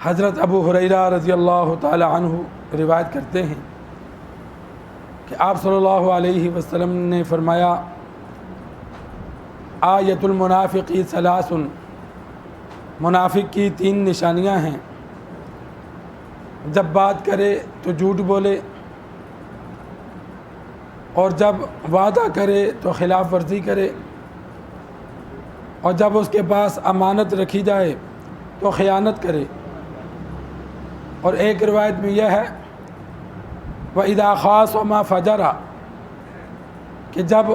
حضرت ابو ہریرہ رضی اللہ تعالی عنہ روایت کرتے ہیں کہ آپ صلی اللہ علیہ وسلم نے فرمایا آیت المنافقی ثلاث، منافق کی 3 نشانیاں ہیں۔ جب بات کرے تو جھوٹ بولے، اور جب وعدہ کرے تو خلاف ورزی کرے، اور جب اس کے پاس امانت رکھی جائے تو خیانت کرے۔ اور ایک روایت میں یہ ہے وَإِذَا خَاصَمَ فَجَرَ، کہ جب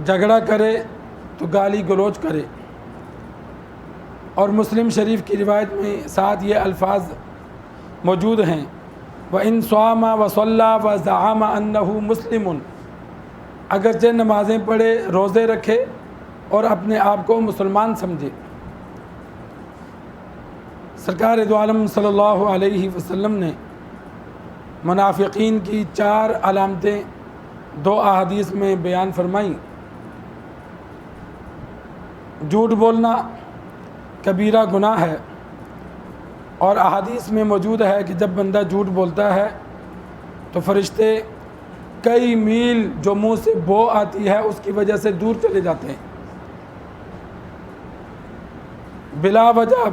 جھگڑا کرے تو گالی گلوچ کرے۔ اور مسلم شریف کی روایت میں ساتھ یہ الفاظ موجود ہیں وَإِن صَامَ وَصَلَّى وَزَعَمَ أَنَّهُ مُسْلِمٌ، اگرچہ نمازیں پڑھے، روزے رکھے اور اپنے آپ کو مسلمان سمجھے۔ سرکار دو عالم صلی اللہ علیہ وسلم نے منافقین کی 4 علامتیں 2 احادیث میں بیان فرمائیں۔ جھوٹ بولنا کبیرہ گناہ ہے، اور احادیث میں موجود ہے کہ جب بندہ جھوٹ بولتا ہے تو فرشتے کئی میل جو منہ سے بو آتی ہے اس کی وجہ سے دور چلے جاتے ہیں۔ بلا وجہ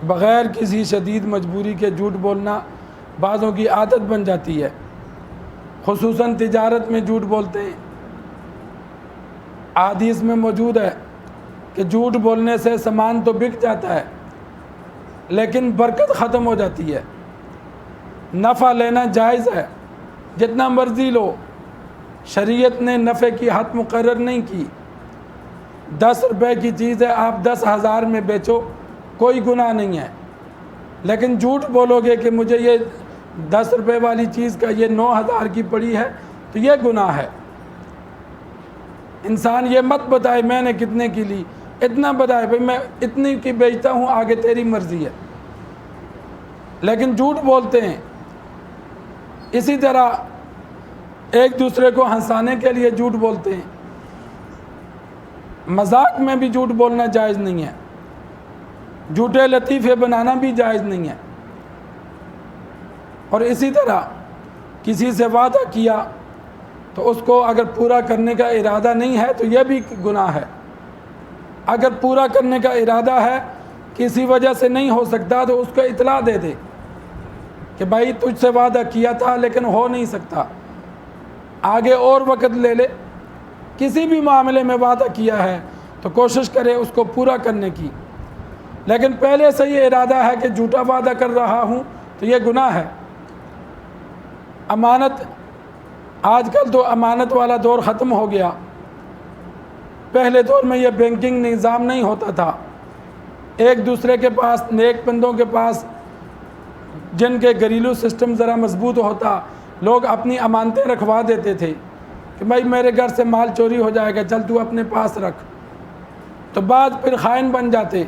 بغیر کسی شدید مجبوری کے جھوٹ بولنا بعضوں کی عادت بن جاتی ہے، خصوصاً تجارت میں جھوٹ بولتے ہیں۔ احادیث میں موجود ہے کہ جھوٹ بولنے سے سامان تو بک جاتا ہے لیکن برکت ختم ہو جاتی ہے۔ نفع لینا جائز ہے، جتنا مرضی لو، شریعت نے نفع کی حد مقرر نہیں کی۔ 10 روپے کی چیز ہے، آپ 10,000 میں بیچو، کوئی گناہ نہیں ہے۔ لیکن جھوٹ بولو گے کہ مجھے یہ 10 روپے والی چیز کا یہ 9,000 کی پڑی ہے تو یہ گناہ ہے۔ انسان یہ مت بتائے میں نے کتنے کی لی، اتنا بتائے بھئی میں اتنی کی بیچتا ہوں، آگے تیری مرضی ہے۔ لیکن جھوٹ بولتے ہیں۔ اسی طرح ایک دوسرے کو ہنسانے کے لیے جھوٹ بولتے ہیں۔ مذاق میں بھی جھوٹ بولنا جائز نہیں ہے، جھوٹے لطیفے بنانا بھی جائز نہیں ہے۔ اور اسی طرح کسی سے وعدہ کیا تو اس کو اگر پورا کرنے کا ارادہ نہیں ہے تو یہ بھی گناہ ہے۔ اگر پورا کرنے کا ارادہ ہے، کسی وجہ سے نہیں ہو سکتا تو اس کو اطلاع دے دے کہ بھائی تجھ سے وعدہ کیا تھا لیکن ہو نہیں سکتا، آگے اور وقت لے لے۔ کسی بھی معاملے میں وعدہ کیا ہے تو کوشش کرے اس کو پورا کرنے کی، لیکن پہلے سے یہ ارادہ ہے کہ جھوٹا وعدہ کر رہا ہوں تو یہ گناہ ہے۔ امانت، آج کل تو امانت والا دور ختم ہو گیا۔ پہلے دور میں یہ بینکنگ نظام نہیں ہوتا تھا، ایک دوسرے کے پاس، نیک بندوں کے پاس جن کے گھریلو سسٹم ذرا مضبوط ہوتا، لوگ اپنی امانتیں رکھوا دیتے تھے کہ بھائی میرے گھر سے مال چوری ہو جائے گا، چل تو اپنے پاس رکھ۔ تو بعد پھر خائن بن جاتے،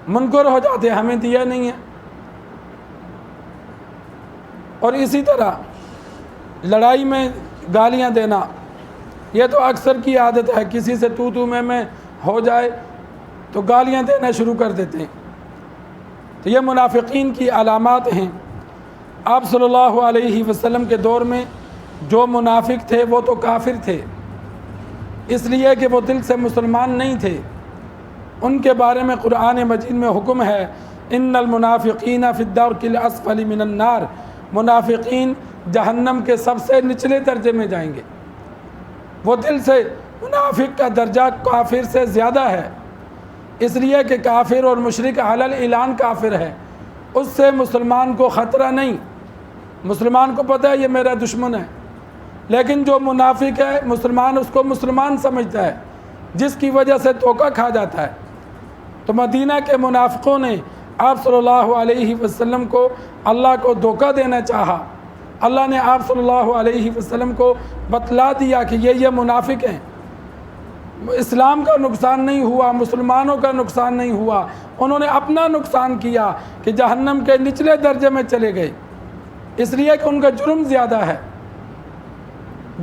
منکر ہو جاتے، ہمیں دیا نہیں ہے۔ اور اسی طرح لڑائی میں گالیاں دینا، یہ تو اکثر کی عادت ہے، کسی سے تو میں ہو جائے تو گالیاں دینا شروع کر دیتے ہیں۔ تو یہ منافقین کی علامات ہیں۔ آپ صلی اللہ علیہ وسلم کے دور میں جو منافق تھے وہ تو کافر تھے، اس لیے کہ وہ دل سے مسلمان نہیں تھے۔ ان کے بارے میں قرآن مجید میں حکم ہے ان المنافقین فی الدرک الاسفل من النار، منافقین جہنم کے سب سے نچلے درجے میں جائیں گے۔ وہ دل سے، منافق کا درجہ کافر سے زیادہ ہے، اس لیے کہ کافر اور مشرک علی الاعلان کافر ہے، اس سے مسلمان کو خطرہ نہیں، مسلمان کو پتہ ہے یہ میرا دشمن ہے۔ لیکن جو منافق ہے، مسلمان اس کو مسلمان سمجھتا ہے، جس کی وجہ سے دھوکہ کھا جاتا ہے۔ تو مدینہ کے منافقوں نے آپ صلی اللہ علیہ وسلم کو اللہ کو دھوکہ دینا چاہا۔ اللہ نے آپ صلی اللہ علیہ وسلم کو بتلا دیا کہ یہ منافق ہیں۔ اسلام کا نقصان نہیں ہوا، مسلمانوں کا نقصان نہیں ہوا، انہوں نے اپنا نقصان کیا کہ جہنم کے نچلے درجے میں چلے گئے، اس لیے کہ ان کا جرم زیادہ ہے،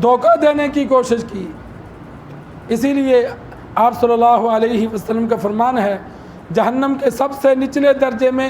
دھوکہ دینے کی کوشش کی۔ اسی لیے آپ صلی اللہ علیہ وسلم کا فرمان ہے جہنم کے سب سے نچلے درجے میں